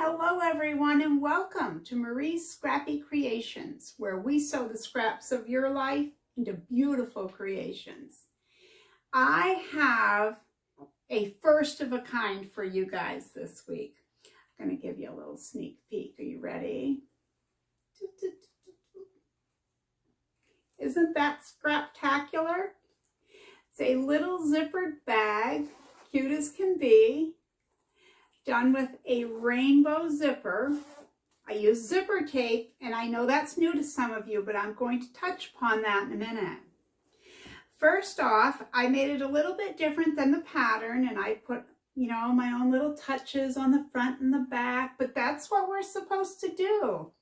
Hello everyone and welcome to Marie's Scrappy Creations, where we sew the scraps of your life into beautiful creations. I have a first of a kind for you guys this week. I'm going to give you a little sneak peek. Are you ready? Isn't that scraptacular? It's a little zippered bag, cute as can be, done with a rainbow zipper. I use zipper tape, and I know that's new to some of you, but I'm going to touch upon that in a minute. First off, I made it a little bit different than the pattern, and I put, my own little touches on the front and the back, but that's what we're supposed to do.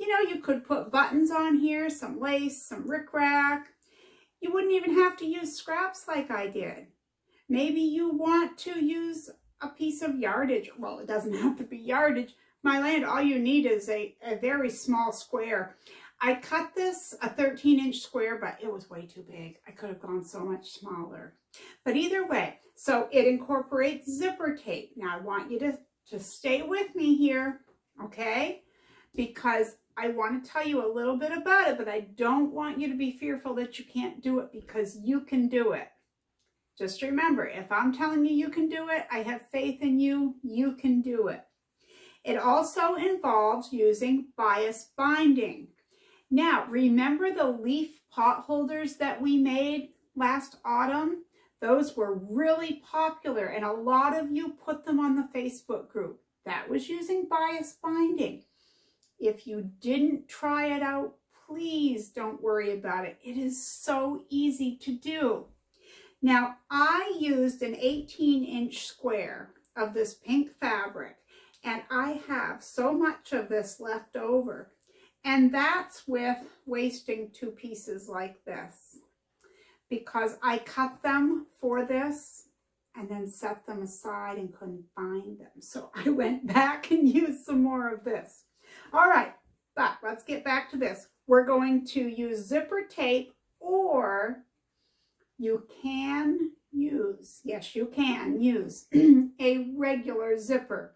You could put buttons on here, some lace, some rickrack. You wouldn't even have to use scraps like I did. Maybe you want to use a piece of yardage. Well, it doesn't have to be yardage. My land, all you need is a very small square. I cut this a 13-inch square, but it was way too big. I could have gone so much smaller. But either way, so it incorporates zipper tape. Now I want you to stay with me here, okay? Because I want to tell you a little bit about it, but I don't want you to be fearful that you can't do it, because you can do it. Just remember, if I'm telling you can do it, I have faith in you, you can do it. It also involves using bias binding. Now, remember the leaf pot holders that we made last autumn? Those were really popular, and a lot of you put them on the Facebook group. That was using bias binding. If you didn't try it out, please don't worry about it. It is so easy to do. Now, I used an 18-inch square of this pink fabric, and I have so much of this left over. And that's with wasting two pieces like this, because I cut them for this and then set them aside and couldn't find them. So I went back and used some more of this. All right, but let's get back to this. We're going to use zipper tape, or you can use, yes, you can use a regular zipper,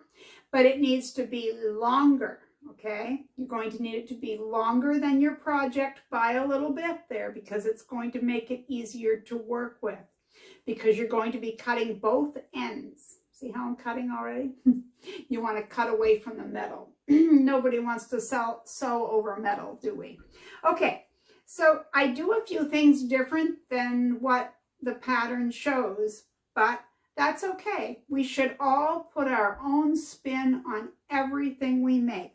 but it needs to be longer, okay? You're going to need it to be longer than your project by a little bit there, because it's going to make it easier to work with, because you're going to be cutting both ends. See how I'm cutting already? You want to cut away from the metal. Nobody wants to sew over metal, do we? Okay. So I do a few things different than what the pattern shows, but that's okay. We should all put our own spin on everything we make.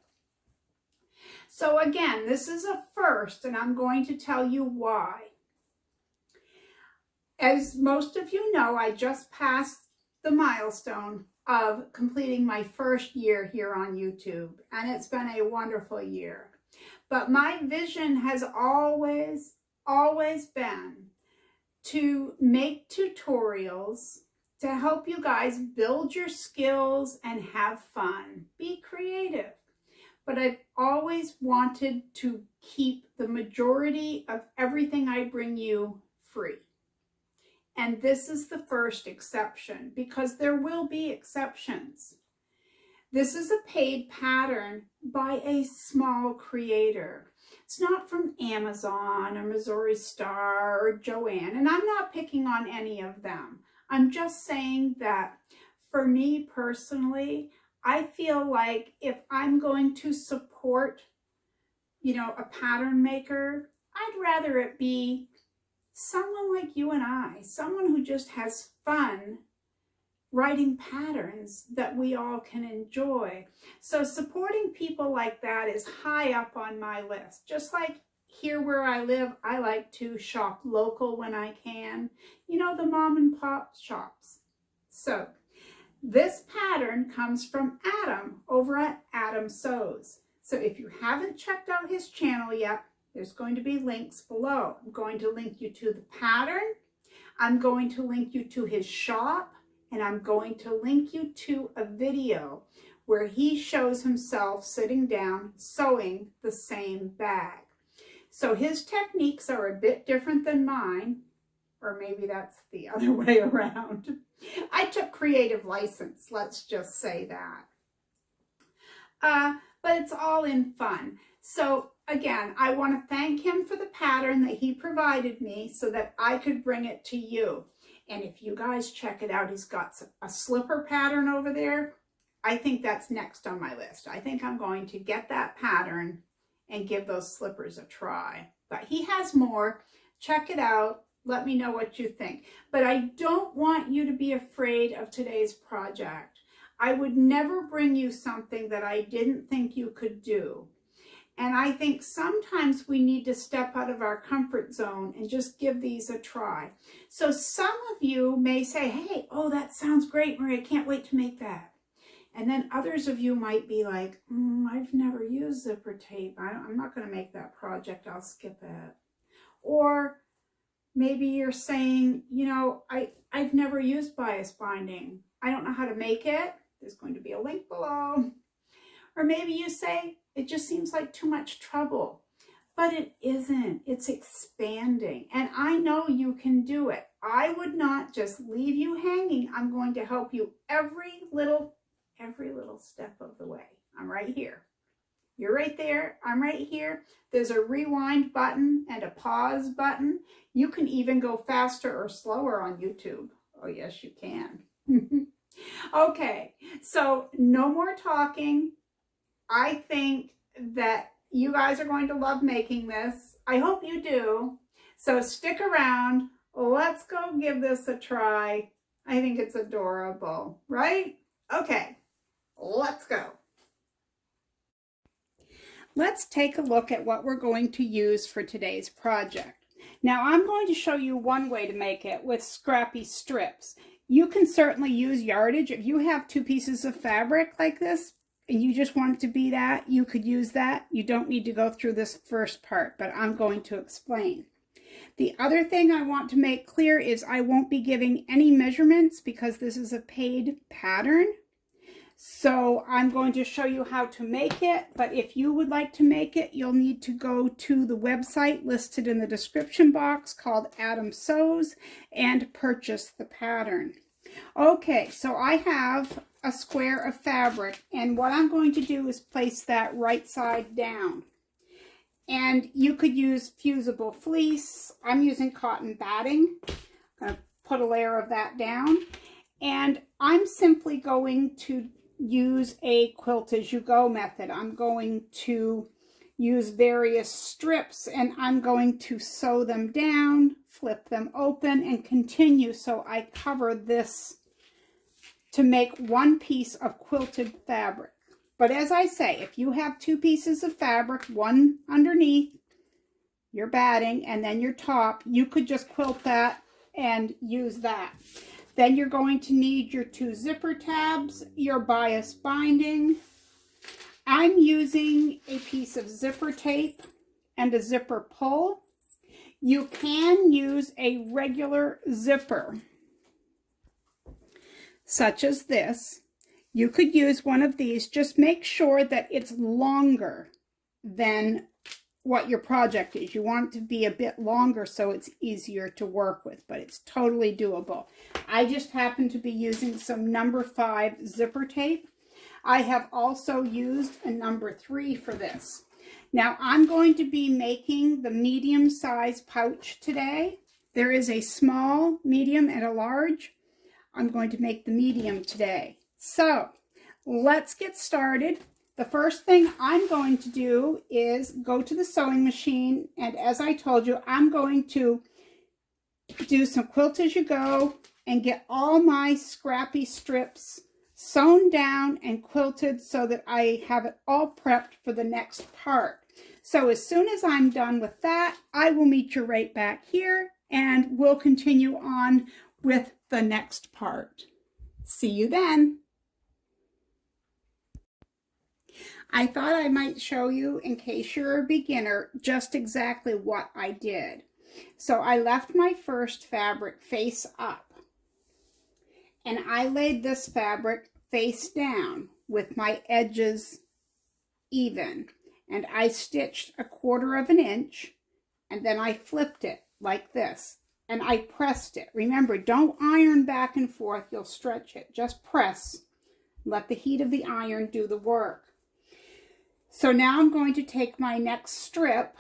So again, this is a first, and I'm going to tell you why. As most of you know, I just passed the milestone of completing my first year here on YouTube, and it's been a wonderful year. But my vision has always been to make tutorials to help you guys build your skills and have fun. Be creative. But I've always wanted to keep the majority of everything I bring you free. And this is the first exception, because there will be exceptions. This is a paid pattern by a small creator. It's not from Amazon or Missouri Star or Joanne, and I'm not picking on any of them. I'm just saying that for me personally, I feel like if I'm going to support, a pattern maker, I'd rather it be someone like you and I, someone who just has fun writing patterns that we all can enjoy. So supporting people like that is high up on my list. Just like here where I live, I like to shop local when I can. The mom and pop shops. So this pattern comes from Adam over at Adam Sews. So if you haven't checked out his channel yet, there's going to be links below. I'm going to link you to the pattern. I'm going to link you to his shop. And I'm going to link you to a video where he shows himself sitting down sewing the same bag. So his techniques are a bit different than mine, or maybe that's the other way around. I took creative license, let's just say that. but it's all in fun. So again, I want to thank him for the pattern that he provided me so that I could bring it to you. And if you guys check it out, he's got a slipper pattern over there. I think that's next on my list. I think I'm going to get that pattern and give those slippers a try. But he has more. Check it out. Let me know what you think. But I don't want you to be afraid of today's project. I would never bring you something that I didn't think you could do. And I think sometimes we need to step out of our comfort zone and just give these a try. So some of you may say, hey, oh, that sounds great, Marie. I can't wait to make that. And then others of you might be like, I've never used zipper tape. I'm not going to make that project. I'll skip it. Or maybe you're saying, you know, I've never used bias binding. I don't know how to make it. There's going to be a link below. Or maybe you say, it just seems like too much trouble. But it isn't. It's expanding. And I know you can do it. I would not just leave you hanging. I'm going to help you every little step of the way. I'm right here. You're right there. I'm right here. There's a rewind button and a pause button. You can even go faster or slower on YouTube. Oh, yes, you can. Okay, so no more talking. I think that you guys are going to love making this. I hope you do. So stick around. Let's go give this a try. I think it's adorable, right? Okay, let's go. Let's take a look at what we're going to use for today's project. Now I'm going to show you one way to make it with Scrappy strips. You can certainly use yardage. If you have 2 pieces of fabric like this and you just want it to be that, you could use that. You don't need to go through this first part, but I'm going to explain. The other thing I want to make clear is I won't be giving any measurements because this is a paid pattern. So I'm going to show you how to make it, but if you would like to make it, you'll need to go to the website listed in the description box called Adam Sews and purchase the pattern. Okay, so I have a square of fabric, and what I'm going to do is place that right side down. And you could use fusible fleece. I'm using cotton batting. I'm going to put a layer of that down, and I'm simply going to use a quilt as you go method. I'm going to use various strips and I'm going to sew them down, flip them open, and continue. So I cover this to make one piece of quilted fabric. But as I say, if you have 2 pieces of fabric, one underneath your batting and then your top, you could just quilt that and use that. Then you're going to need your 2 zipper tabs, your bias binding. I'm using a piece of zipper tape and a zipper pull. You can use a regular zipper, such as this. You could use one of these. Just make sure that it's longer than what your project is. You want it to be a bit longer so it's easier to work with, but it's totally doable. I just happen to be using some number 5 zipper tape. I have also used a number 3 for this. Now I'm going to be making the medium size pouch today. There is a small, medium, and a large. I'm going to make the medium today. So let's get started. The first thing I'm going to do is go to the sewing machine, and as I told you, I'm going to do some quilt as you go and get all my Scrappy strips sewn down and quilted so that I have it all prepped for the next part. So as soon as I'm done with that, I will meet you right back here and we'll continue on with the next part. See you then. I thought I might show you, in case you're a beginner, just exactly what I did. So I left my first fabric face up, and I laid this fabric face down with my edges even, and I stitched 1/4 inch, and then I flipped it like this, and I pressed it. Remember, don't iron back and forth, you'll stretch it. Just press. Let the heat of the iron do the work. So now I'm going to take my next strip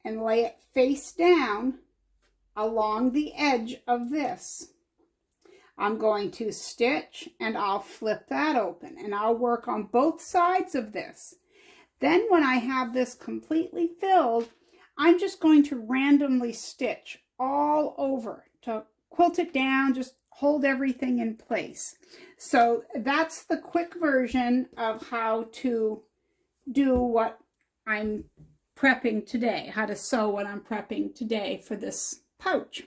and lay it face down along the edge of this. I'm going to stitch and I'll flip that open and I'll work on both sides of this. Then when I have this completely filled, I'm just going to randomly stitch all over to quilt it down, just hold everything in place. So that's the quick version of how to do what I'm prepping today, how to sew what I'm prepping today for this pouch.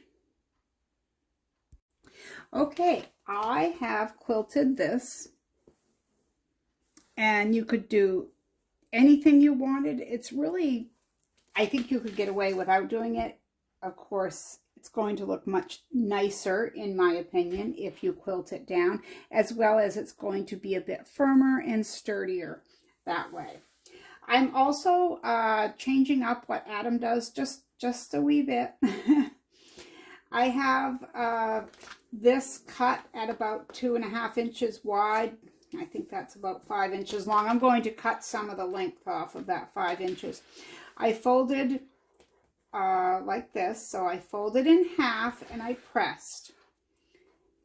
Okay, I have quilted this, and you could do anything you wanted. It's really, I think you could get away without doing it. Of course, it's going to look much nicer, in my opinion, if you quilt it down, as well as it's going to be a bit firmer and sturdier that way. I'm also changing up what Adam does just a wee bit. I have this cut at about 2.5 inches wide. I think that's about 5 inches long. I'm going to cut some of the length off of that 5 inches. I folded like this. So I folded in half and I pressed.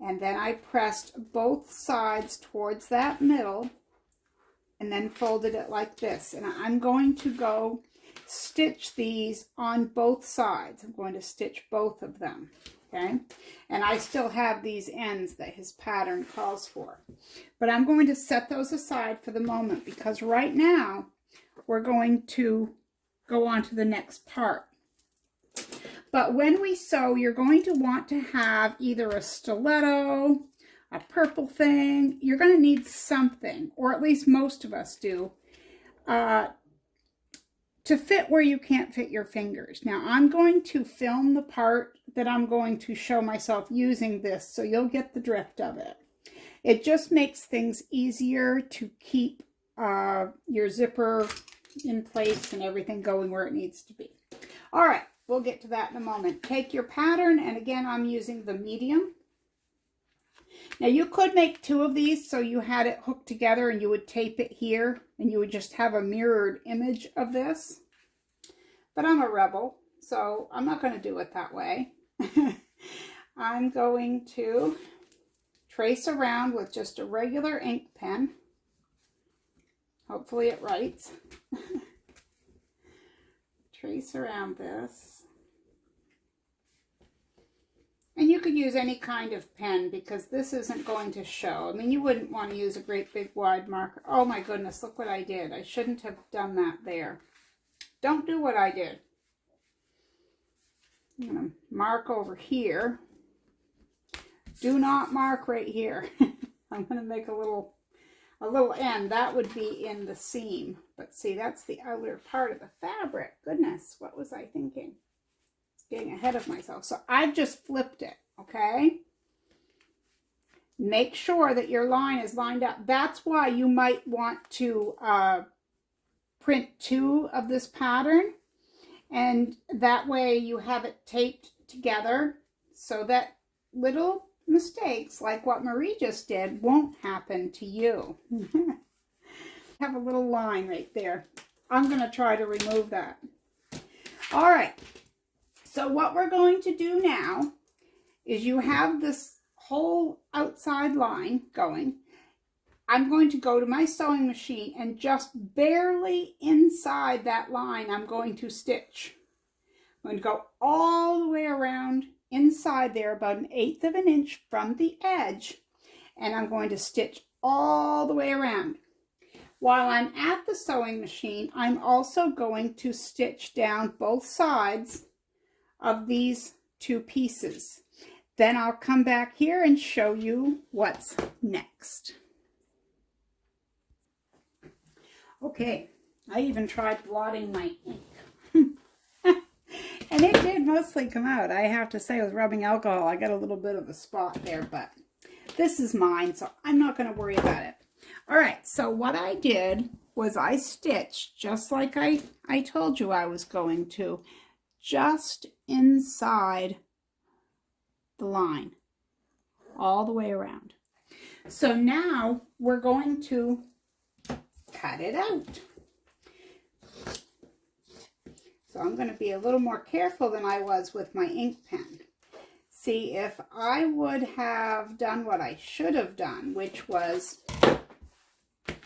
And then I pressed both sides towards that middle and then folded it like this. And I'm going to go stitch these on both sides. I'm going to stitch both of them. Okay, and I still have these ends that his pattern calls for. But I'm going to set those aside for the moment because right now we're going to go on to the next part. But when we sew, you're going to want to have either a stiletto, a purple thing. You're going to need something, or at least most of us do, to fit where you can't fit your fingers. Now I'm going to film the part that I'm going to show myself using this, so you'll get the drift of it. It just makes things easier to keep your zipper in place and everything going where it needs to be. All right, we'll get to that in a moment. Take your pattern, and again, I'm using the medium. Now you could make 2 of these so you had it hooked together and you would tape it here and you would just have a mirrored image of this. But I'm a rebel, so I'm not going to do it that way. I'm going to trace around with just a regular ink pen. Hopefully it writes. Trace around this. And you could use any kind of pen because this isn't going to show. I mean, you wouldn't want to use a great big wide marker. Oh my goodness, look what I did. I shouldn't have done that there. Don't do what I did. I'm going to mark over here. Do not mark right here. I'm going to make a little end. That would be in the seam. But see, that's the outer part of the fabric. Goodness, what was I thinking? Getting ahead of myself. So I've just flipped it, okay? Make sure that your line is lined up. That's why you might want to print 2 of this pattern, and that way you have it taped together so that little mistakes like what Marie just did won't happen to you. Have a little line right there. I'm going to try to remove that. All right. So what we're going to do now is you have this whole outside line going. I'm going to go to my sewing machine and just barely inside that line I'm going to stitch. I'm going to go all the way around inside there about 1/8 of an inch from the edge, and I'm going to stitch all the way around. While I'm at the sewing machine, I'm also going to stitch down both sides of these 2 pieces. Then I'll come back here and show you what's next. Okay, I even tried blotting my ink. And it did mostly come out. I have to say, with rubbing alcohol, I got a little bit of a spot there, but this is mine, so I'm not going to worry about it. All right, so what I did was I stitched just like I told you I was going to, just inside the line, all the way around. So now we're going to cut it out. So I'm going to be a little more careful than I was with my ink pen. See, if I would have done what I should have done, which was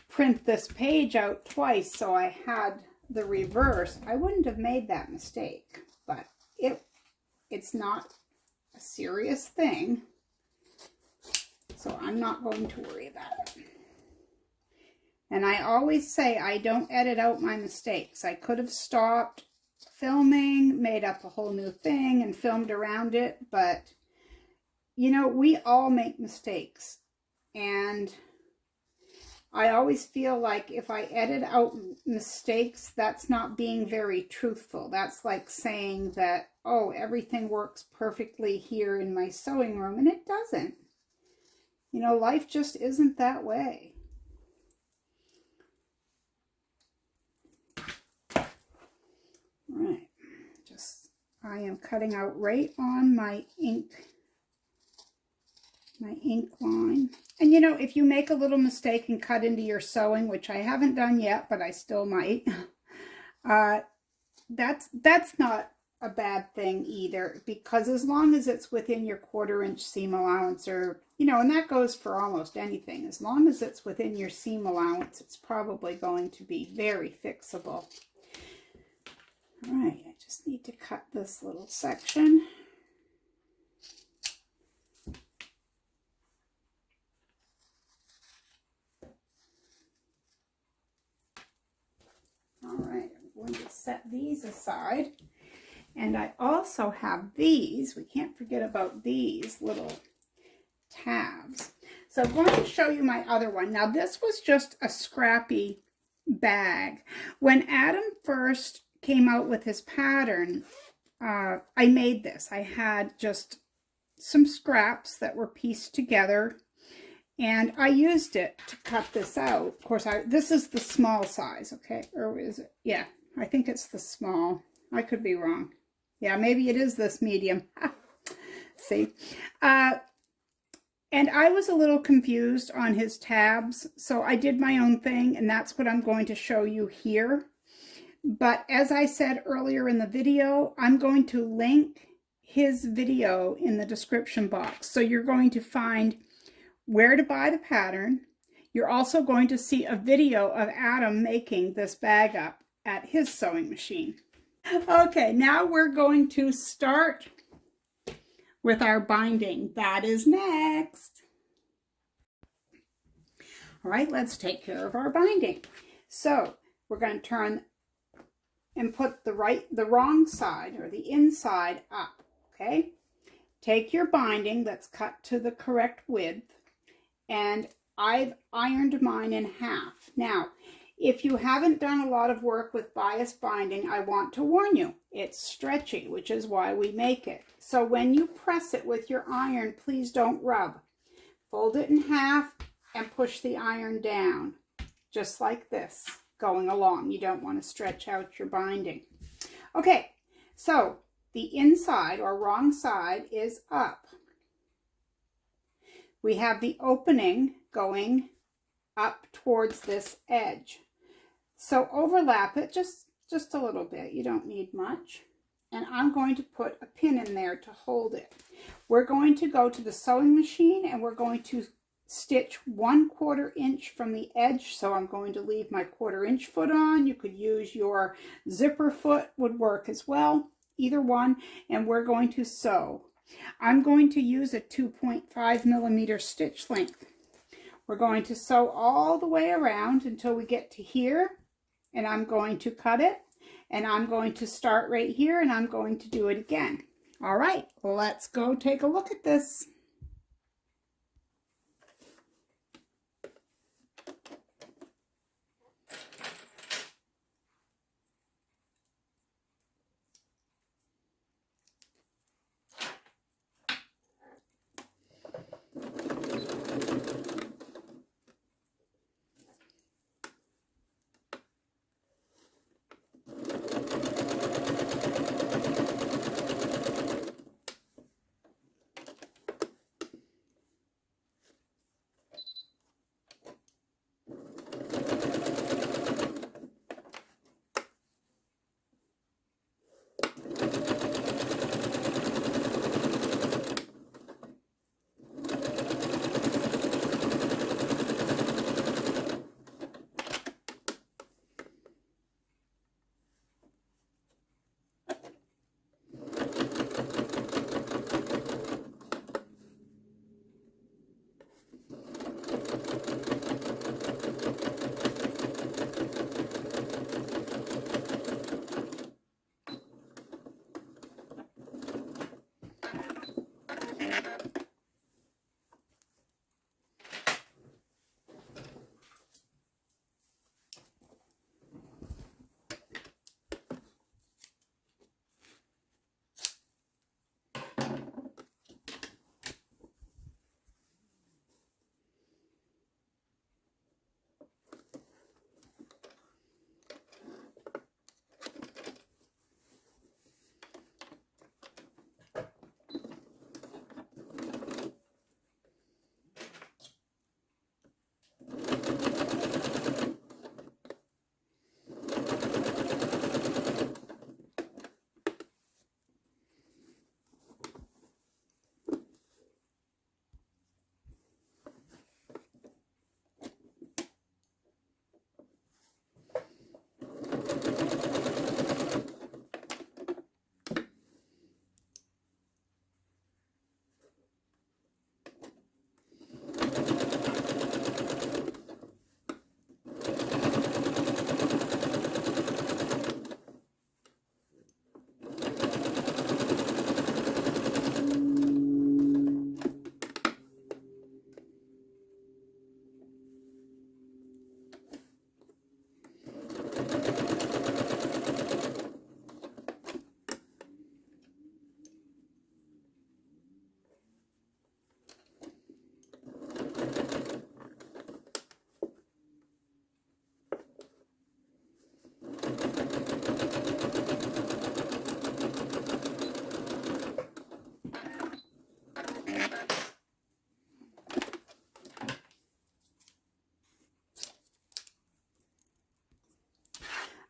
print this page out twice so I had the reverse, I wouldn't have made that mistake. But it's not a serious thing, so I'm not going to worry about it. And I always say I don't edit out my mistakes. I could have stopped filming, made up a whole new thing and filmed around it, but you know, we all make mistakes, and I always feel like if I edit out mistakes, that's not being very truthful. That's like saying that, oh, everything works perfectly here in my sewing room, and it doesn't. You know, life just isn't that way. Right, I am cutting out right on my ink line. And you know, if you make a little mistake and cut into your sewing, which I haven't done yet, but I still might, that's not a bad thing either, because as long as it's within your 1/4 inch seam allowance, or, you know, and that goes for almost anything, as long as it's within your seam allowance, it's probably going to be very fixable. All right, I just need to cut this little section. All right, I'm going to set these aside. And I also have these. We can't forget about these little tabs. So I'm going to show you my other one. Now, this was just a Scrappy bag. When Adam first came out with his pattern, I made this. I had just some scraps that were pieced together, and I used it to cut this out. Of course, this is the small size, okay? Or is it? Yeah, I think it's the small. I could be wrong. Yeah, maybe it is this medium. See? And I was a little confused on his tabs, so I did my own thing, and that's what I'm going to show you here. But as I said earlier in the video, I'm going to link his video in the description box. So you're going to find where to buy the pattern. You're also going to see a video of Adam making this bag up at his sewing machine. Okay, now we're going to start with our binding. That is next. All right, let's take care of our binding. So we're going to turn and put the wrong side, or the inside, up, okay? Take your binding that's cut to the correct width, and I've ironed mine in half. Now, if you haven't done a lot of work with bias binding, I want to warn you, it's stretchy, which is why we make it. So when you press it with your iron, please don't rub. Fold it in half and push the iron down, just like this, going along. You don't want to stretch out your binding. Okay, so the inside, or wrong side, is up. We have the opening going up towards this edge. So overlap it just a little bit. You don't need much. And I'm going to put a pin in there to hold it. We're going to go to the sewing machine, and we're going to stitch 1/4 inch from the edge. So I'm going to leave my 1/4 inch foot on. You could use your zipper foot, would work as well, either one. And we're going to sew. I'm going to use a 2.5 millimeter stitch length. We're going to sew all the way around until we get to here, and I'm going to cut it, and I'm going to start right here, and I'm going to do it again. All right, let's go take a look at this.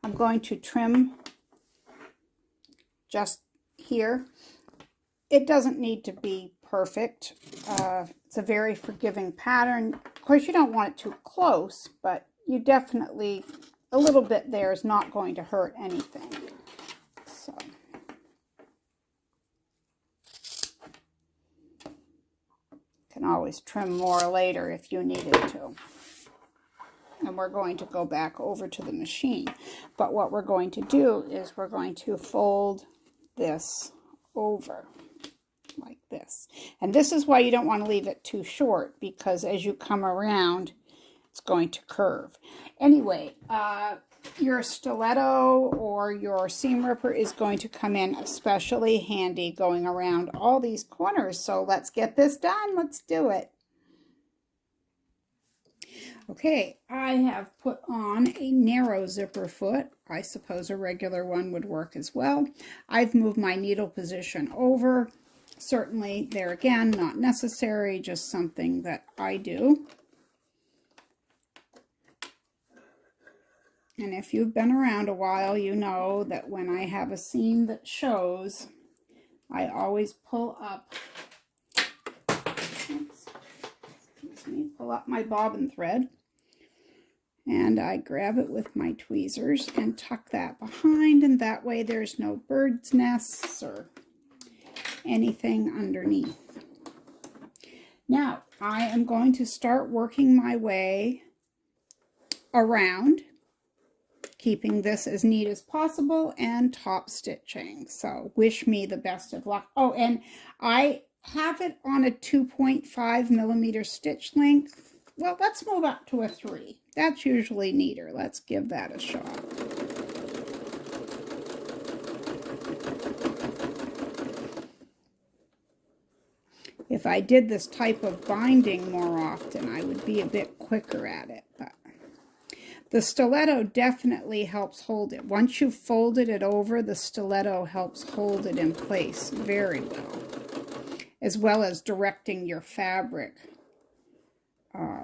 I'm going to trim just here. It doesn't need to be perfect. It's a very forgiving pattern. Of course, you don't want it too close, but you definitely, a little bit there is not going to hurt anything. So. Can always trim more later if you needed to. And we're going to go back over to the machine. But what we're going to do is we're going to fold this over like this. And this is why you don't want to leave it too short, because as you come around, it's going to curve. Anyway, your stiletto or your seam ripper is going to come in especially handy going around all these corners. So let's get this done. Let's do it. Okay, I have put on a narrow zipper foot. I suppose a regular one would work as well. I've moved my needle position over. Certainly, there again, not necessary, just something that I do. And if you've been around a while, you know that when I have a seam that shows, I always pull up, pull up my bobbin thread, and I grab it with my tweezers and tuck that behind, and that way there's no bird's nests or anything underneath. Now, I am going to start working my way around, keeping this as neat as possible and top stitching. So wish me the best of luck. Oh, and I have it on a 2.5 millimeter stitch length. Well, let's move up to a 3. That's usually neater. Let's give that a shot. If I did this type of binding more often, I would be a bit quicker at it, but the stiletto definitely helps hold it. Once you've folded it over, the stiletto helps hold it in place very well as directing your fabric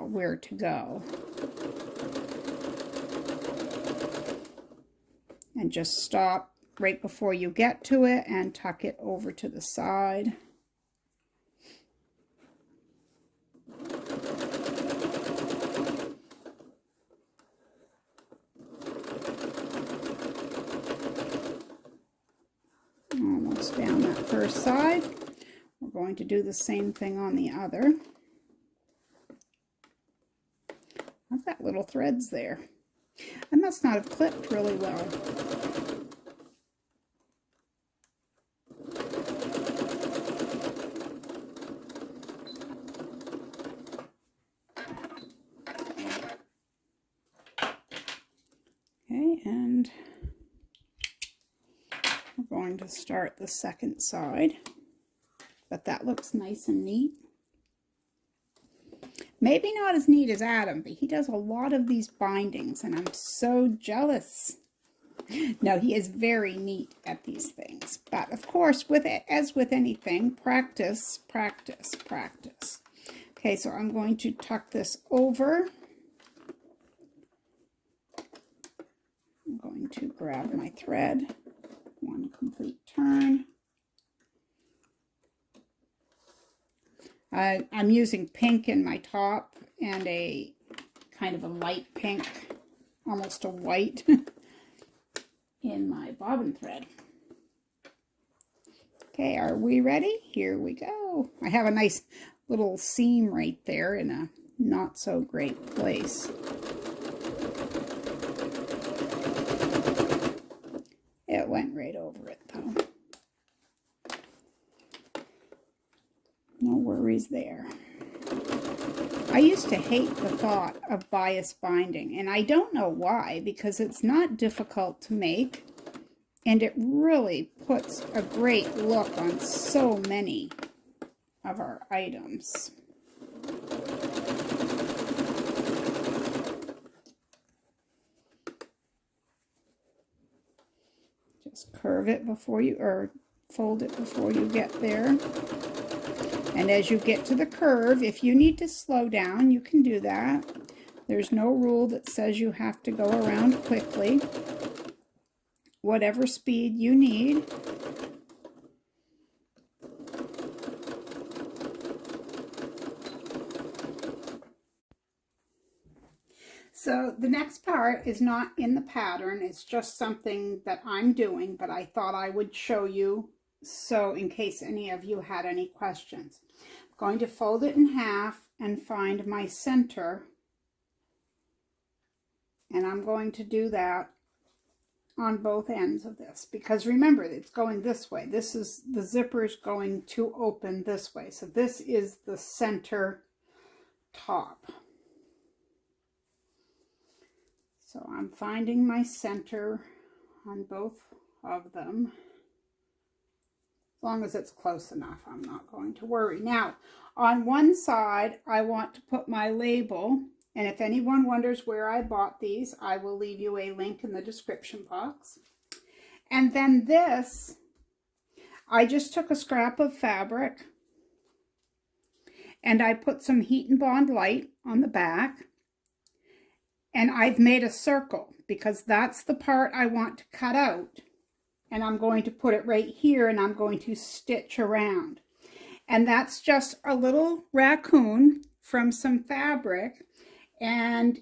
where to go. And just stop right before you get to it and tuck it over to the side. Almost down that first side. We're going to do the same thing on the other. I've got little threads there. I must not have clipped really well. Okay, and we're going to start the second side, but that looks nice and neat. Maybe not as neat as Adam, but he does a lot of these bindings, and I'm so jealous. No, he is very neat at these things. But of course, with it, as with anything, practice, practice, practice. Okay, so I'm going to tuck this over. I'm going to grab my thread, one complete turn. I'm using pink in my top and a kind of a light pink, almost a white, in my bobbin thread. Okay, are we ready? Here we go. I have a nice little seam right there in a not so great place. It went right over it though. No worries there. I used to hate the thought of bias binding, and I don't know why, because it's not difficult to make, and it really puts a great look on so many of our items. Just curve it before you, or fold it before you get there. And as you get to the curve, if you need to slow down, you can do that. There's no rule that says you have to go around quickly. whatever speed you need. So the next part is not in the pattern, it's just something that I'm doing, but I thought I would show you so in case any of you had any questions. I'm going to fold it in half and find my center, and I'm going to do that on both ends of this, because remember, it's going this way. This is the zipper's going to open this way, so this is the center top. So I'm finding my center on both of them. As long as it's close enough, I'm not going to worry. Now, on one side, I want to put my label, and if anyone wonders where I bought these, I will leave you a link in the description box. And then this, I just took a scrap of fabric, and I put some Heat and Bond Light on the back. And I've made a circle because that's the part I want to cut out. And I'm going to put it right here, and I'm going to stitch around. And that's just a little raccoon from some fabric. And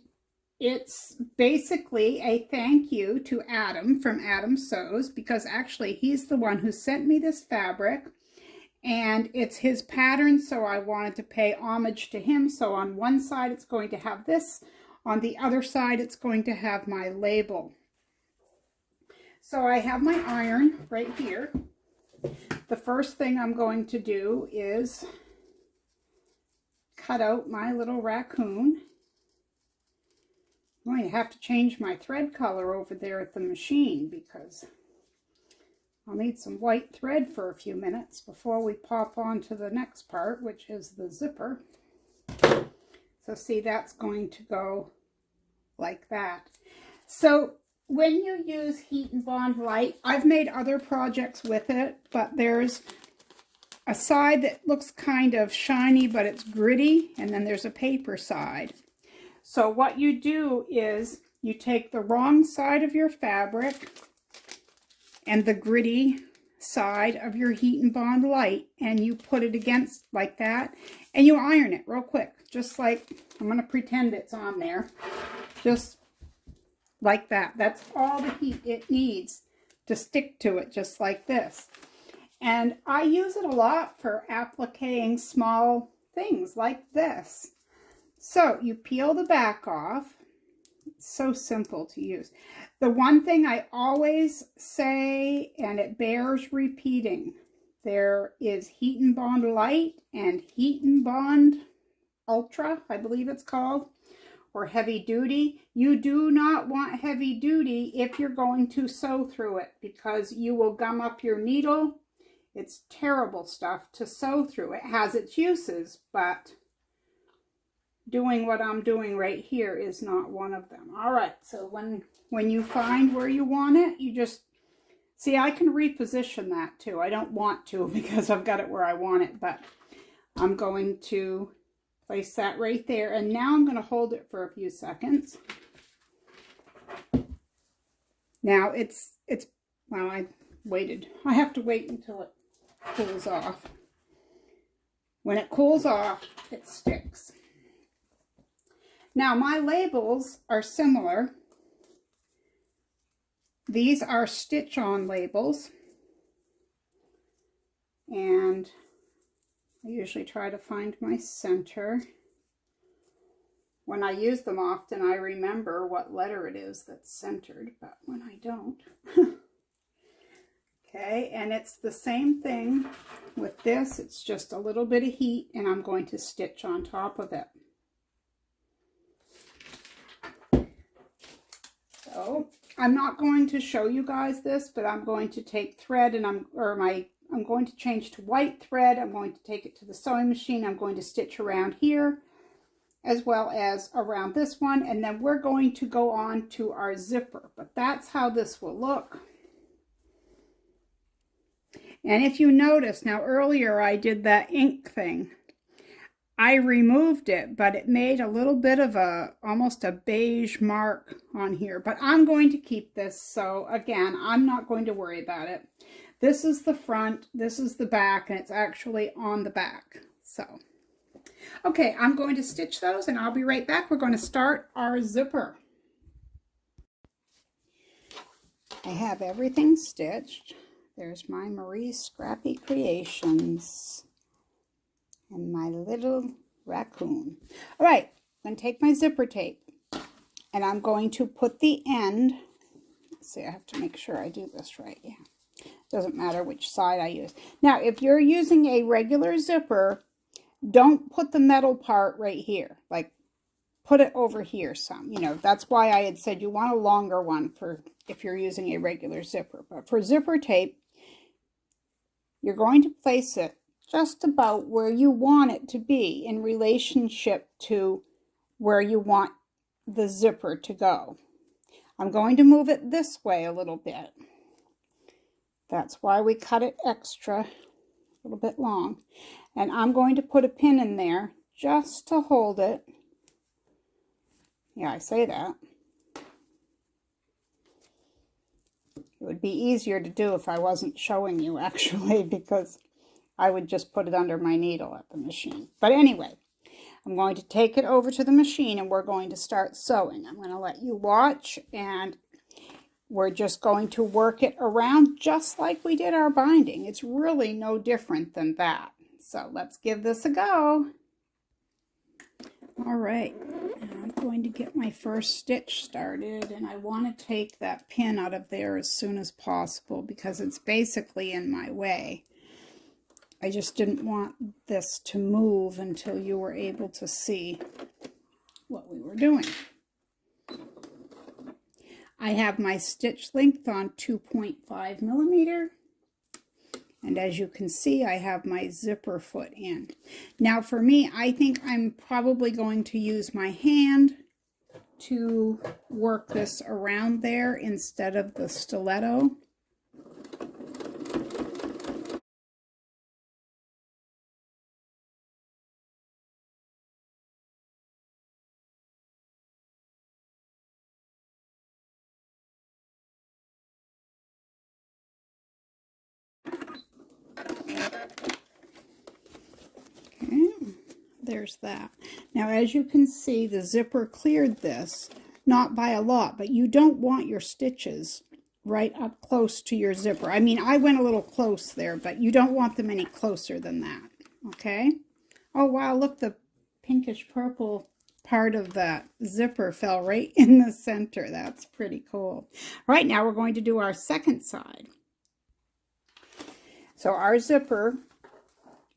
it's basically a thank you to Adam from Adam Sews, because actually he's the one who sent me this fabric. And it's his pattern, so I wanted to pay homage to him. So on one side it's going to have this. On the other side, it's going to have my label. So I have my iron right here. The first thing I'm going to do is cut out my little raccoon. I'm going to have to change my thread color over there at the machine because I'll need some white thread for a few minutes before we pop on to the next part, which is the zipper. So see, that's going to go like that. So when you use Heat and Bond Light, I've made other projects with it, but there's a side that looks kind of shiny, but it's gritty, and then there's a paper side. So what you do is you take the wrong side of your fabric and the gritty side of your Heat and Bond Light, and you put it against like that, and you iron it real quick, just like, I'm going to pretend it's on there, just like that. That's all the heat it needs to stick to it, just like this. And I use it a lot for appliquing small things like this. So you peel the back off. It's so simple to use. The one thing I always say, and it bears repeating, there is Heat and Bond Light and Heat and Bond Ultra, I believe it's called, or heavy duty. You do not want heavy duty if you're going to sew through it, because you will gum up your needle. It's terrible stuff to sew through. It has its uses, but doing what I'm doing right here is not one of them. All right, so when you find where you want it, you just, see, I can reposition that too. I don't want to because I've got it where I want it, but I'm going to place that right there, and now I'm going to hold it for a few seconds. Now well, I have to wait until it cools off. When it cools off, it sticks. Now my labels are similar. These are stitch-on labels, and I usually try to find my center. When I use them often, I remember what letter it is that's centered, but when I don't. Okay, and it's the same thing with this. It's just a little bit of heat, and I'm going to stitch on top of it. So I'm not going to show you guys this, but I'm going to take thread, and I'm going to change to white thread. I'm going to take it to the sewing machine. I'm going to stitch around here as well as around this one, and then we're going to go on to our zipper. But that's how this will look. And if you notice, now earlier I did that ink thing. I removed it, but it made a little bit of almost a beige mark on here. But I'm going to keep this, so again, I'm not going to worry about it. This is the front, this is the back, and it's actually on the back. So, okay, I'm going to stitch those, and I'll be right back. We're going to start our zipper. I have everything stitched. There's my Marie Scrappy Creations. And my little raccoon. All right, I'm going to take my zipper tape and I'm going to put the end, let's see, I have to make sure I do this right. Yeah, doesn't matter which side I use. Now, if you're using a regular zipper, don't put the metal part right here. Like, put it over here some. You know, that's why I had said you want a longer one for if you're using a regular zipper. But for zipper tape, you're going to place it just about where you want it to be in relationship to where you want the zipper to go. I'm going to move it this way a little bit. That's why we cut it extra, a little bit long. And I'm going to put a pin in there just to hold it. Yeah, I say that. It would be easier to do if I wasn't showing you actually, because I would just put it under my needle at the machine. But anyway, I'm going to take it over to the machine and we're going to start sewing. I'm going to let you watch and we're just going to work it around just like we did our binding. It's really no different than that. So let's give this a go. All right, I'm going to get my first stitch started, and I want to take that pin out of there as soon as possible because it's basically in my way. I just didn't want this to move until you were able to see what we were doing. I have my stitch length on 2.5 millimeter. And as you can see, I have my zipper foot in. Now for me, I think I'm probably going to use my hand to work this around there instead of the stiletto. Okay, there's that. Now, as you can see, the zipper cleared this, not by a lot, but you don't want your stitches right up close to your zipper. I mean, I went a little close there, but you don't want them any closer than that, okay? Oh, wow, look, the pinkish purple part of that zipper fell right in the center. That's pretty cool. All right, now we're going to do our second side. So our zipper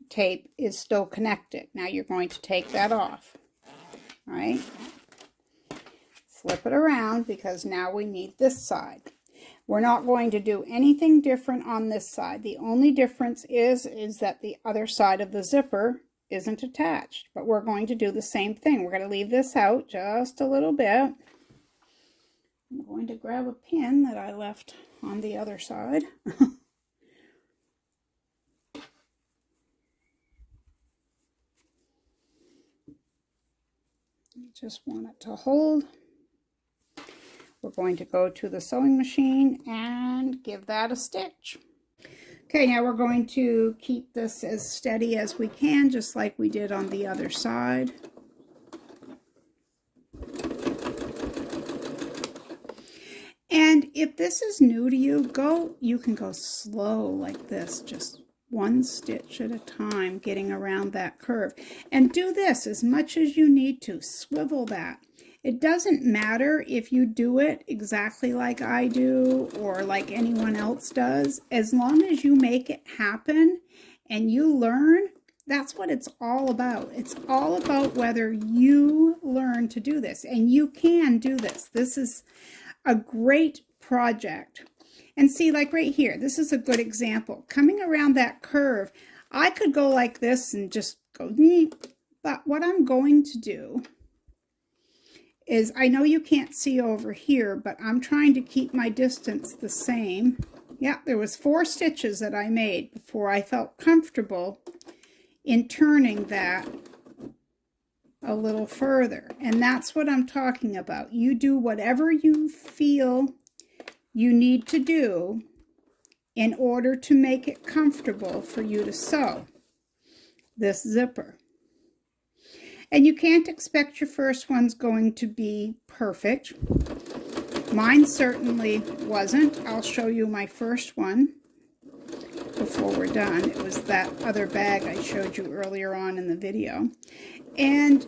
tape is still connected. Now you're going to take that off. All right, flip it around because now we need this side. We're not going to do anything different on this side. The only difference is that the other side of the zipper isn't attached, but we're going to do the same thing. We're going to leave this out just a little bit. I'm going to grab a pin that I left on the other side. Just want it to hold. We're going to go to the sewing machine and give that a stitch. Okay, now we're going to keep this as steady as we can, just like we did on the other side. And if this is new to you, you can go slow like this, just one stitch at a time, getting around that curve. And do this as much as you need to. Swivel that. It doesn't matter if you do it exactly like I do or like anyone else does. As long as you make it happen and you learn, that's what it's all about. It's all about whether you learn to do this. And you can do this. This is a great project. And see, like right here, this is a good example. Coming around that curve, I could go like this and just go, but what I'm going to do is, I know you can't see over here, but I'm trying to keep my distance the same. Yeah, there was 4 stitches that I made before I felt comfortable in turning that a little further. And that's what I'm talking about. You do whatever you feel you need to do in order to make it comfortable for you to sew this zipper. And you can't expect your first one's going to be perfect. Mine certainly wasn't. I'll show you my first one before we're done. It was that other bag I showed you earlier on in the video. And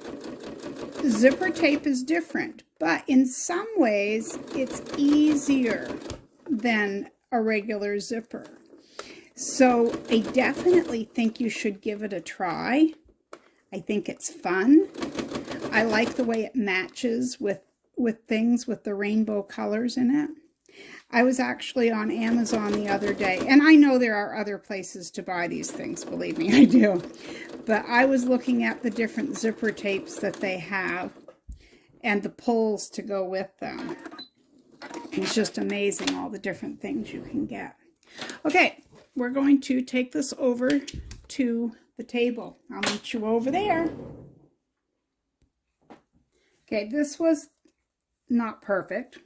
zipper tape is different, but in some ways it's easier than a regular zipper. So I definitely think you should give it a try. I think it's fun. I like the way it matches with things with the rainbow colors in it. I was actually on Amazon the other day, and I know there are other places to buy these things, believe me, I do. But I was looking at the different zipper tapes that they have and the pulls to go with them. It's just amazing all the different things you can get. Okay, we're going to take this over to the table. I'll meet you over there. Okay, this was not perfect.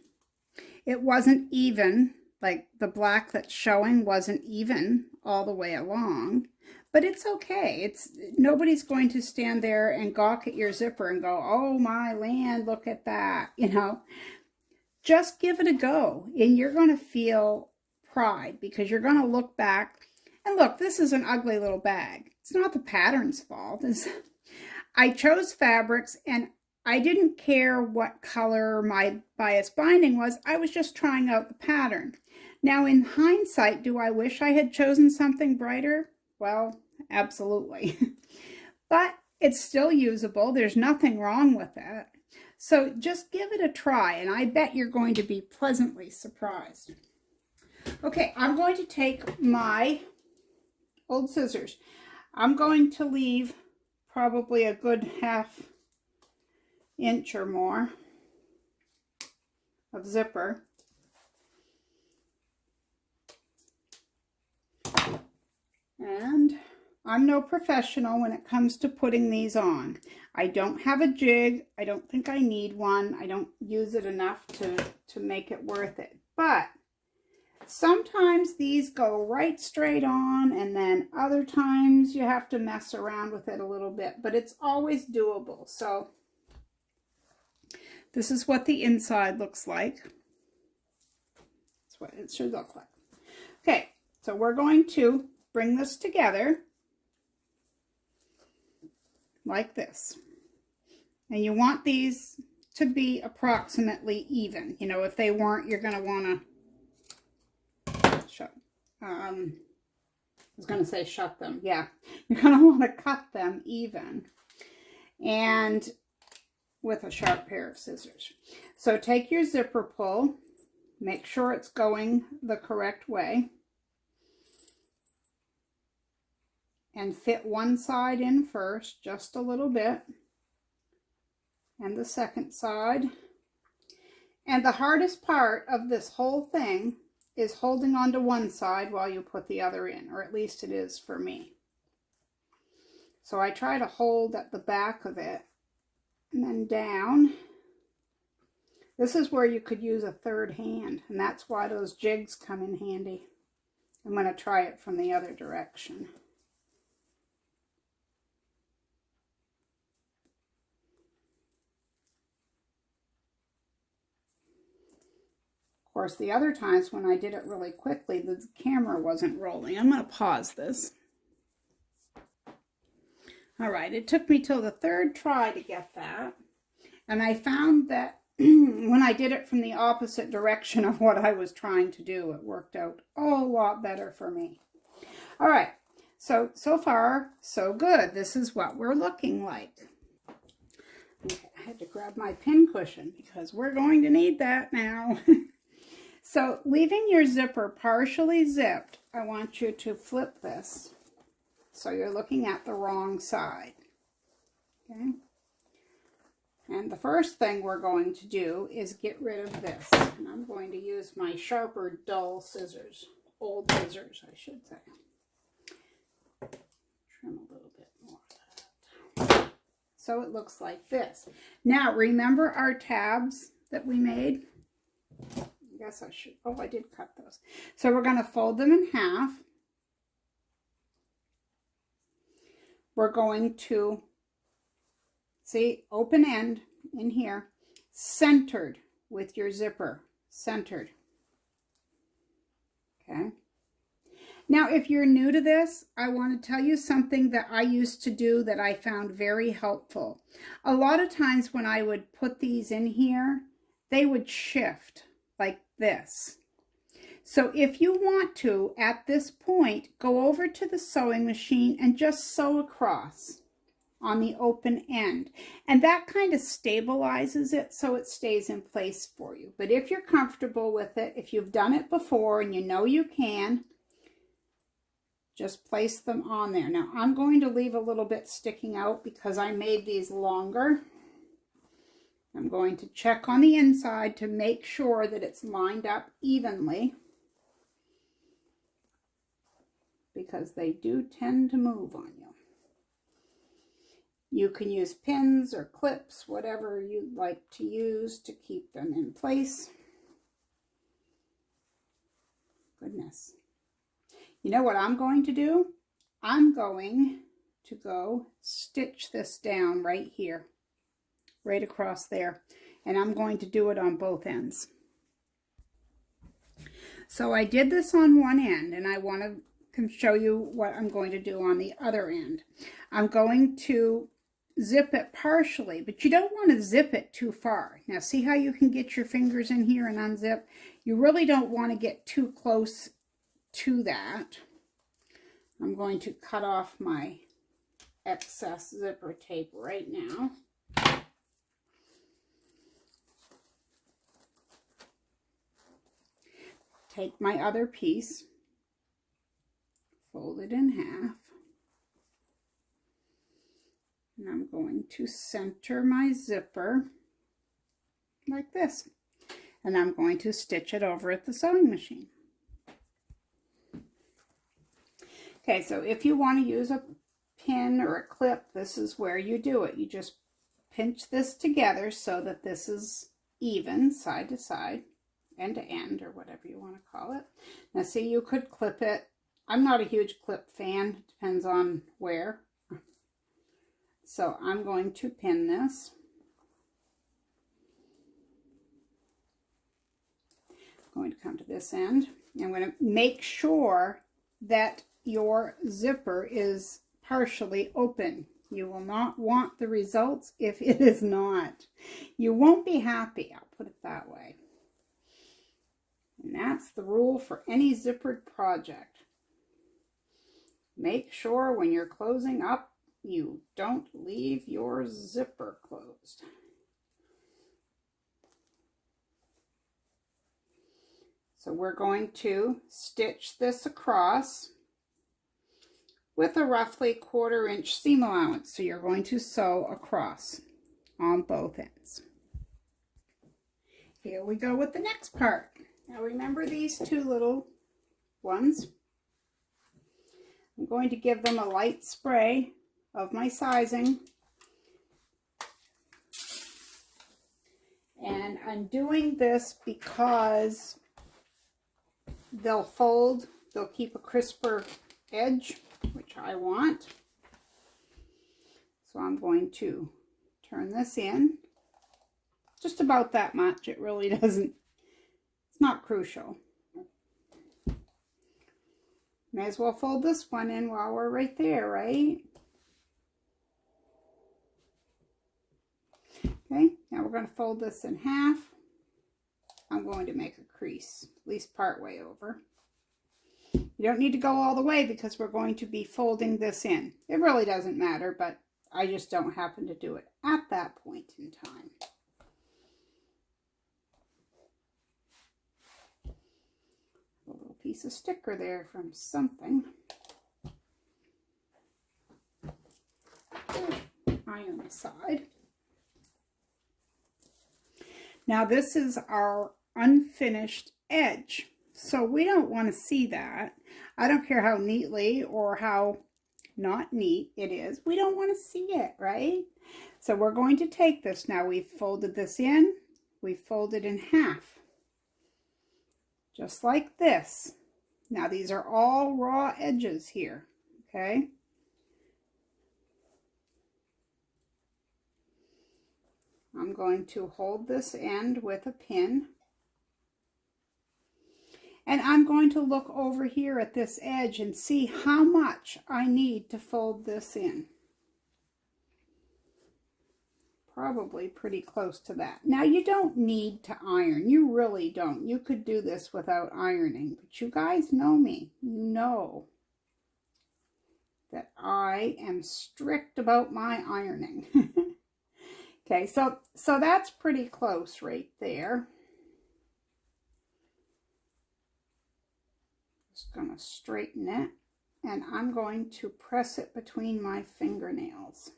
It wasn't even, like the black that's showing wasn't even all the way along, but it's okay. Nobody's going to stand there and gawk at your zipper and go, oh my land, look at that, you know. Just give it a go and you're going to feel pride because you're going to look back and look, this is an ugly little bag. It's not the pattern's fault. I chose fabrics and I didn't care what color my bias binding was. I was just trying out the pattern. Now, in hindsight, do I wish I had chosen something brighter? Well, absolutely. But it's still usable. There's nothing wrong with it. So just give it a try, and I bet you're going to be pleasantly surprised. Okay, I'm going to take my old scissors. I'm going to leave probably a good half inch or more of zipper. And I'm no professional when it comes to putting these on. I don't have a jig. I don't think I need one. I don't use it enough to make it worth it. But sometimes these go right straight on, and then other times you have to mess around with it a little bit, but it's always doable. So this is what the inside looks like. That's what it should look like. Okay, so we're going to bring this together like this. And you want these to be approximately even. You know, if they weren't, you're going to want to shut. I was going to say shut them. Yeah, you're going to want to cut them even. And with a sharp pair of scissors. So take your zipper pull, make sure it's going the correct way, and fit one side in first, just a little bit, and the second side. And the hardest part of this whole thing is holding onto one side while you put the other in, or at least it is for me. So I try to hold at the back of it and then down. This is where you could use a third hand, and that's why those jigs come in handy. I'm going to try it from the other direction. Of course, the other times when I did it really quickly, the camera wasn't rolling. I'm going to pause this. All right, it took me till the third try to get that. And I found that when I did it from the opposite direction of what I was trying to do, it worked out a lot better for me. All right, so far, so good. This is what we're looking like. Okay, I had to grab my pin cushion because we're going to need that now. So leaving your zipper partially zipped, I want you to flip this so you're looking at the wrong side. Okay. And the first thing we're going to do is get rid of this. And I'm going to use my sharper, dull scissors. Old scissors, I should say. Trim a little bit more of that. So it looks like this. Now, remember our tabs that we made? I guess I should, oh, I did cut those. So we're going to fold them in half. We're going to, see, open end in here, centered with your zipper, centered. Okay. Now, if you're new to this, I want to tell you something that I used to do that I found very helpful. A lot of times when I would put these in here, they would shift like this. So if you want to, at this point, go over to the sewing machine and just sew across on the open end. And that kind of stabilizes it so it stays in place for you. But if you're comfortable with it, if you've done it before and you know you can, just place them on there. Now I'm going to leave a little bit sticking out because I made these longer. I'm going to check on the inside to make sure that it's lined up evenly, because they do tend to move on you. You can use pins or clips, whatever you'd like to use to keep them in place. Goodness. You know what I'm going to do? I'm going to go stitch this down right here, right across there. And I'm going to do it on both ends. So I did this on one end, and I want to show you what I'm going to do on the other end. I'm going to zip it partially, but you don't want to zip it too far. Now see how you can get your fingers in here and unzip? You really don't want to get too close to that. I'm going to cut off my excess zipper tape right now. Take my other piece, fold it in half, and I'm going to center my zipper like this, and I'm going to stitch it over at the sewing machine. Okay, so if you want to use a pin or a clip, this is where you do it. You just pinch this together so that this is even side to side, end to end, or whatever you want to call it. Now see, you could clip it. I'm not a huge clip fan, depends on where. So I'm going to pin this. I'm going to come to this end. I'm going to make sure that your zipper is partially open. You will not want the results if it is not. You won't be happy, I'll put it that way. And that's the rule for any zippered project. Make sure when you're closing up, you don't leave your zipper closed. So we're going to stitch this across with a roughly 1/4 inch seam allowance. So you're going to sew across on both ends. Here we go with the next part. Now remember these two little ones. I'm going to give them a light spray of my sizing. And I'm doing this because they'll fold, they'll keep a crisper edge, which I want. So I'm going to turn this in just about that much. It really doesn't, it's not crucial. May as well fold this one in while we're right there, right? Okay, now we're going to fold this in half. I'm going to make a crease, at least part way over. You don't need to go all the way because we're going to be folding this in. It really doesn't matter, but I just don't happen to do it at that point in time. A little piece of sticker there from something. Iron aside. Now this is our unfinished edge, so we don't want to see that. I don't care how neatly or how not neat. It is. We don't want to see it, right? So we're going to take this now. We've folded this in. We've folded in half. Just like this. Now these are all raw edges here, okay? I'm going to hold this end with a pin. And I'm going to look over here at this edge and see how much I need to fold this in. Probably pretty close to that. Now you don't need to iron. You really don't. You could do this without ironing. But you guys know me. You know that I am strict about my ironing. Okay, so that's pretty close right there. Just gonna straighten it, and I'm going to press it between my fingernails.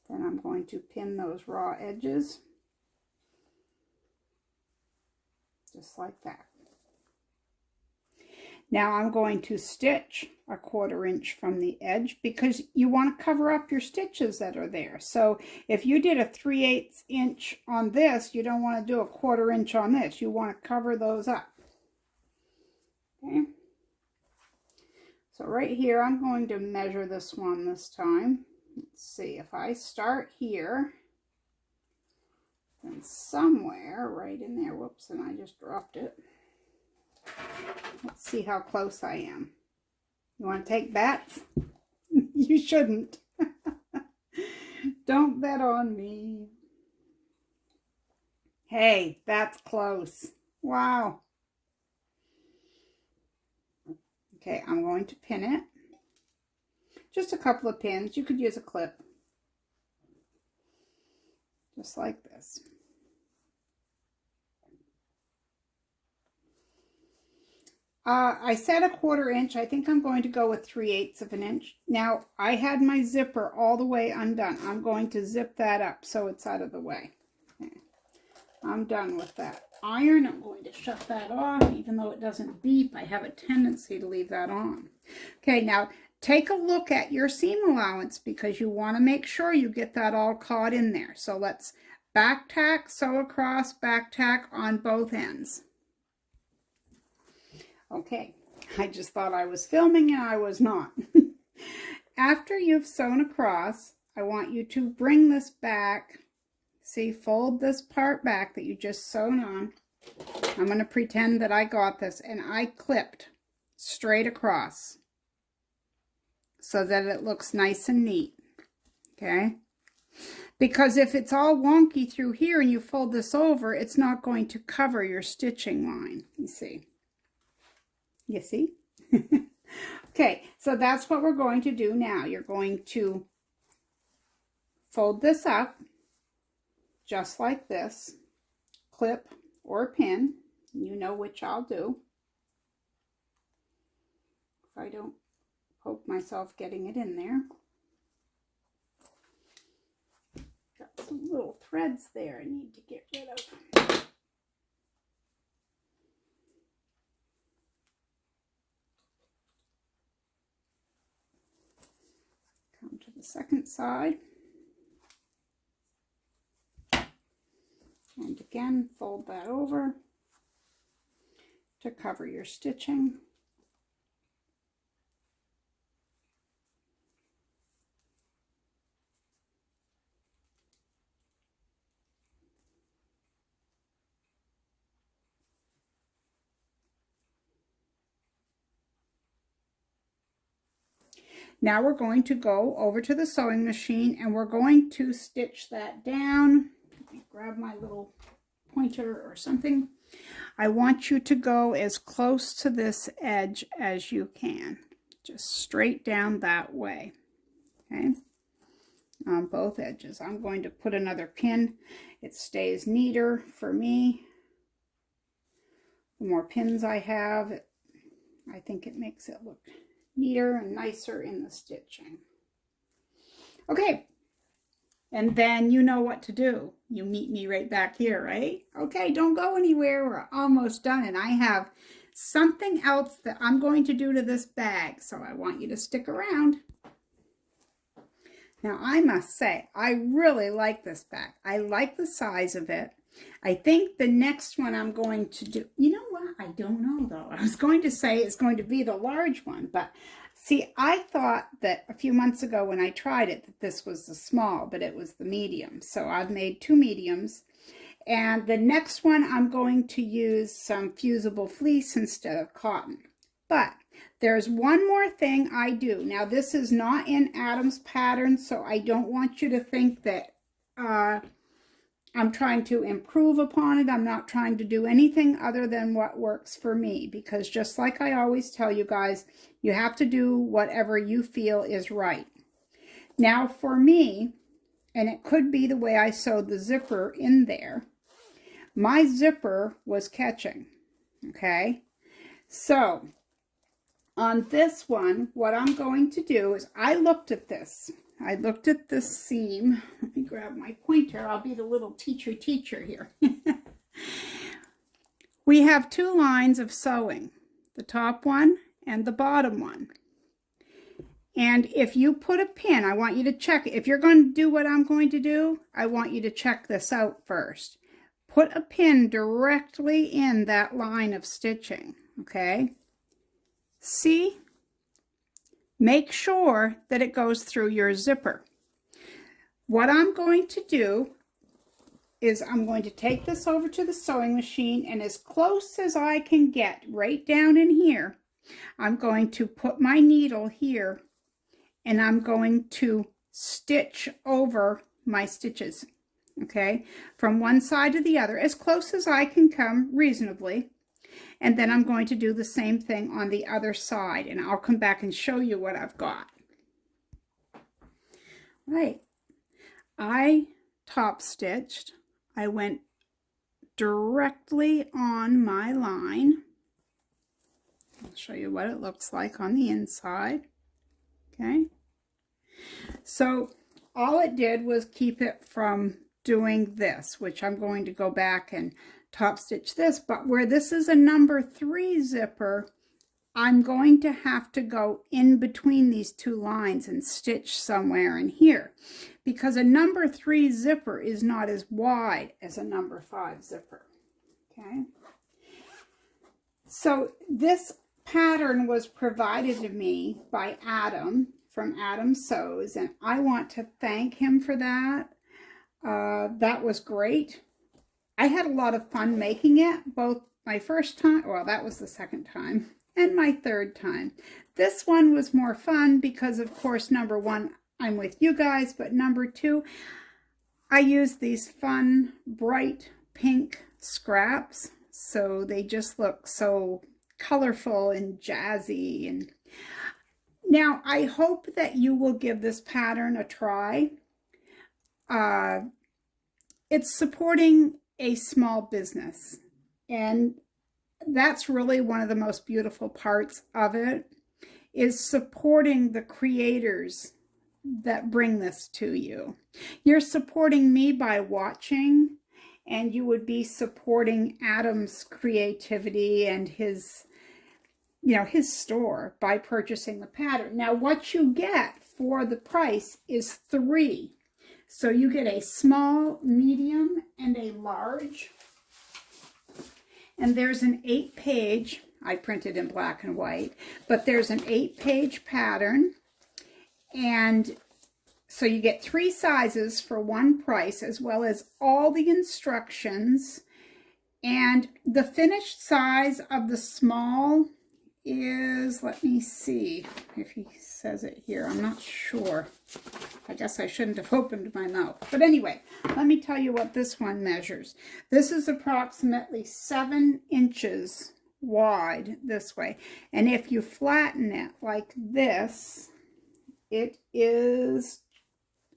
Then I'm going to pin those raw edges, just like that. Now I'm going to stitch a 1/4 inch from the edge because you want to cover up your stitches that are there. So if you did a 3/8 inch on this, you don't want to do a 1/4 inch on this. You want to cover those up. Okay. So right here, I'm going to measure this one this time. Let's see, if I start here, then somewhere right in there, whoops, and I just dropped it. Let's see how close I am. You want to take bets? You shouldn't. Don't bet on me. Hey, that's close. Wow. Okay, I'm going to pin it. Just a couple of pins. You could use a clip. Just like this. I said a 1/4 inch. I think I'm going to go with 3/8 of an inch. Now, I had my zipper all the way undone. I'm going to zip that up so it's out of the way. Okay. I'm done with that iron. I'm going to shut that off. Even though it doesn't beep, I have a tendency to leave that on. Okay, now take a look at your seam allowance because you want to make sure you get that all caught in there. So let's back tack, sew across, back tack on both ends. Okay, I just thought I was filming and I was not. After you've sewn across, I want you to bring this back. See, fold this part back that you just sewn on. I'm going to pretend that I got this, and I clipped straight across so that it looks nice and neat. Okay? Because if it's all wonky through here and you fold this over, it's not going to cover your stitching line. You see? You see? Okay, so that's what we're going to do now. You're going to fold this up just like this, clip or pin. You know which I'll do. If I don't poke myself getting it in there. Got some little threads there I need to get rid of. Come to the second side. And again, fold that over to cover your stitching. Now we're going to go over to the sewing machine and we're going to stitch that down. Let me grab my little pointer or something. I want you to go as close to this edge as you can. Just straight down that way. Okay? On both edges. I'm going to put another pin. It stays neater for me. The more pins I have, I think it makes it look neater and nicer in the stitching. Okay, and then you know what to do. You meet me right back here, right? Okay, don't go anywhere. We're almost done, and I have something else that I'm going to do to this bag, so I want you to stick around. Now, I must say, I really like this bag. I like the size of it. I think the next one I'm going to do, you know what? I don't know, though. I was going to say it's going to be the large one, but see, I thought that a few months ago when I tried it, that this was the small, but it was the medium. So I've made 2 mediums. And the next one, I'm going to use some fusible fleece instead of cotton. But there's one more thing I do. Now, this is not in Adam's pattern, so I don't want you to think that I'm trying to improve upon it. I'm not trying to do anything other than what works for me, because just like I always tell you guys, you have to do whatever you feel is right. Now, for me, and it could be the way I sewed the zipper in there, my zipper was catching, okay? So on this one, what I'm going to do is I looked at this. I looked at this seam. Let me grab my pointer. I'll be the little teacher here. We have 2 lines of sewing, the top one and the bottom one. And if you put a pin, I want you to check, if you're going to do what I'm going to do, I want you to check this out first. Put a pin directly in that line of stitching, okay? See? Make sure that it goes through your zipper. What I'm going to do is I'm going to take this over to the sewing machine, and as close as I can get right down in here, I'm going to put my needle here, and I'm going to stitch over my stitches, okay, from one side to the other, as close as I can come reasonably. And then I'm going to do the same thing on the other side, and I'll come back and show you what I've got. Right, I top stitched. I went directly on my line. I'll show you what it looks like on the inside. Okay, so all it did was keep it from doing this, which I'm going to go back and top stitch this, but where this is a number 3 zipper, I'm going to have to go in between these 2 lines and stitch somewhere in here, because a number 3 zipper is not as wide as a number 5 zipper. Okay, so this pattern was provided to me by Adam from Adam Sews, and I want to thank him for that. That was great. I had a lot of fun making it, both my first time, well, that was the second time, and my third time. This one was more fun because, of course, number 1, I'm with you guys, but number 2, I used these fun, bright pink scraps, so they just look so colorful and jazzy. And now, I hope that you will give this pattern a try. It's supporting a small business, and that's really one of the most beautiful parts of it, is supporting the creators that bring this to you. You're supporting me by watching, and you would be supporting Adam's creativity and his, you know, his store by purchasing the pattern. Now, what you get for the price is 3. So you get a small, medium, and a large. And there's an 8-page, I printed in black and white, but there's an 8-page pattern. And so you get 3 sizes for one price, as well as all the instructions. And the finished size of the small is, let me see if he says it here. I'm not sure. I guess I shouldn't have opened my mouth. But anyway, let me tell you what this one measures. This is approximately 7 inches wide this way. And if you flatten it like this, it is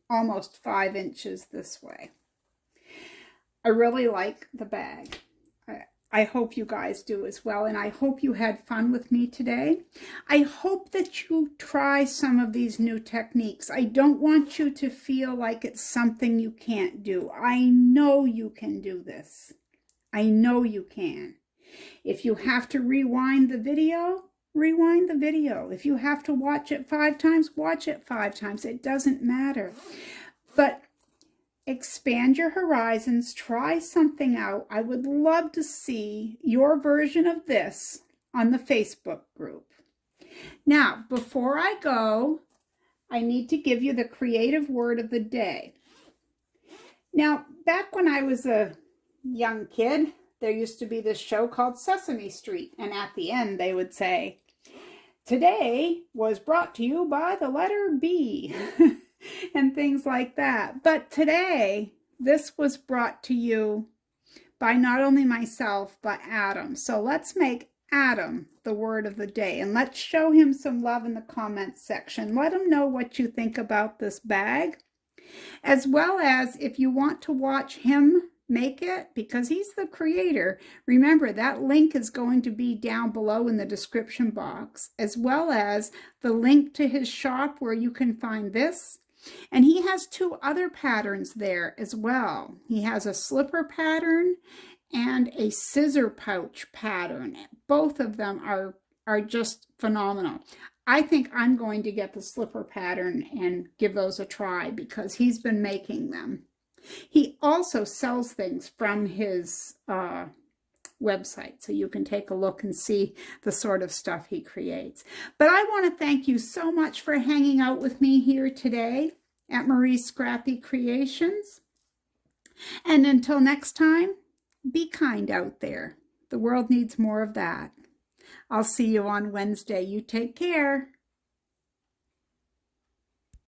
almost 5 inches this way. I really like the bag. I hope you guys do as well, and I hope you had fun with me today. I hope that you try some of these new techniques. I don't want you to feel like it's something you can't do. I know you can do this. I know you can. If you have to rewind the video, rewind the video. If you have to watch it 5 times, watch it 5 times. It doesn't matter. But expand your horizons. Try something out. I would love to see your version of this on the Facebook group. Now, before I go, I need to give you the creative word of the day. Now, back when I was a young kid, there used to be this show called Sesame Street, and at the end they would say, "Today was brought to you by the letter B," and things like that. But today, this was brought to you by not only myself, but Adam. So let's make Adam the word of the day, and let's show him some love in the comments section. Let him know what you think about this bag, as well as if you want to watch him make it, because he's the creator. Remember, that link is going to be down below in the description box, as well as the link to his shop where you can find this. And he has 2 other patterns there as well. He has a slipper pattern and a scissor pouch pattern. Both of them are just phenomenal. I think I'm going to get the slipper pattern and give those a try because he's been making them. He also sells things from his website, so you can take a look and see the sort of stuff he creates. But I want to thank you so much for hanging out with me here today at Marie's Scrappy Creations. And until next time, be kind out there. The world needs more of that. I'll see you on Wednesday. You take care.